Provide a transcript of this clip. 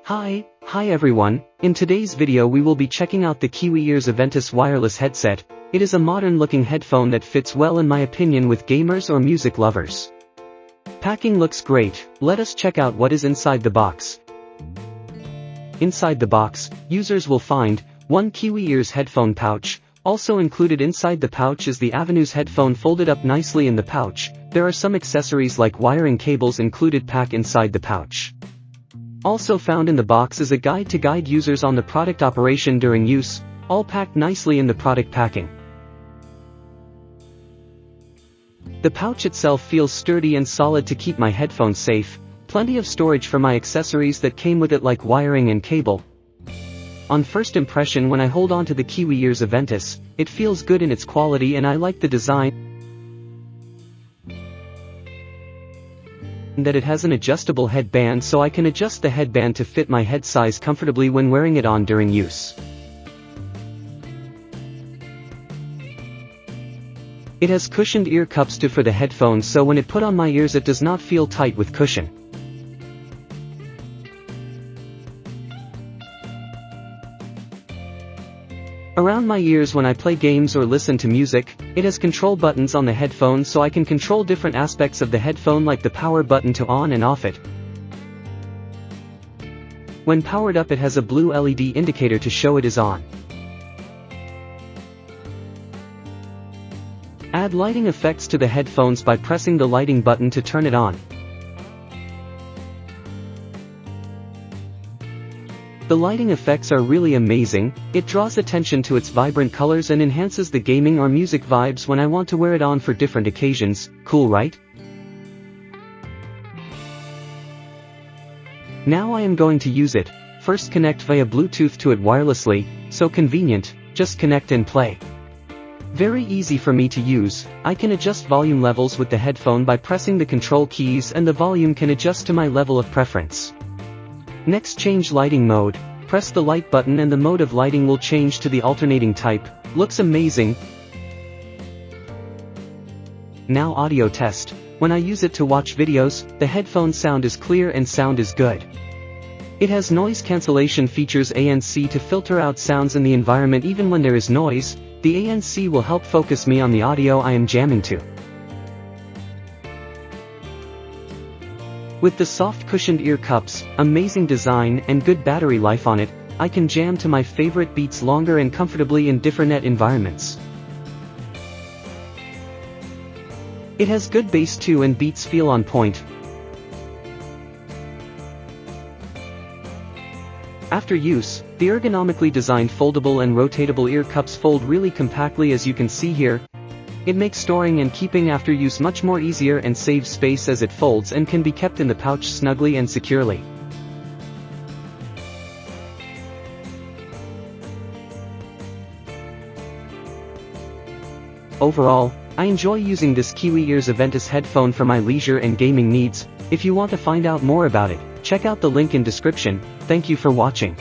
Hi everyone, in today's video we will be checking out the Kiwi Aventus wireless headset. It is a modern looking headphone that fits well in my opinion with gamers or music lovers. Packing looks great, let us check out what is inside the box. Inside the box, users will find, one Kiwi headphone pouch. Also included inside the pouch is the Aventus headphone folded up nicely in the pouch. There are some accessories like wiring cables included pack inside the pouch. Also found in the box is a guide to guide users on the product operation during use, all packed nicely in the product packing. The pouch itself feels sturdy and solid to keep my headphones safe, plenty of storage for my accessories that came with it like wiring and cable. On first impression when I hold on to the Kiwi Aventus, it feels good in its quality and I like the design. That it has an adjustable headband so I can adjust the headband to fit my head size comfortably when wearing it on during use. It has cushioned ear cups for the headphones so when it put on my ears it does not feel tight with cushion. Around my ears when I play games or listen to music, it has control buttons on the headphone so I can control different aspects of the headphone like the power button to on and off it. When powered up it has a blue LED indicator to show it is on. Add lighting effects to the headphones by pressing the lighting button to turn it on. The lighting effects are really amazing, it draws attention to its vibrant colors and enhances the gaming or music vibes when I want to wear it on for different occasions. Cool, right? Now I am going to use it. First connect via Bluetooth to it wirelessly, so convenient, just connect and play. Very easy for me to use, I can adjust volume levels with the headphone by pressing the control keys and the volume can adjust to my level of preference. Next change lighting mode, press the light button and the mode of lighting will change to the alternating type, looks amazing. Now audio test, when I use it to watch videos, the headphone sound is clear and sound is good. It has noise cancellation features ANC to filter out sounds in the environment even when there is noise, the ANC will help focus me on the audio I am jamming to. With the soft cushioned ear cups, amazing design and good battery life on it, I can jam to my favorite beats longer and comfortably in different environments. It has good bass too and beats feel on point. After use, the ergonomically designed foldable and rotatable ear cups fold really compactly as you can see here. It makes storing and keeping after use much more easier and saves space as it folds and can be kept in the pouch snugly and securely. Overall, I enjoy using this Kiwi Aventus headphone for my leisure and gaming needs. If you want to find out more about it, check out the link in description. Thank you for watching.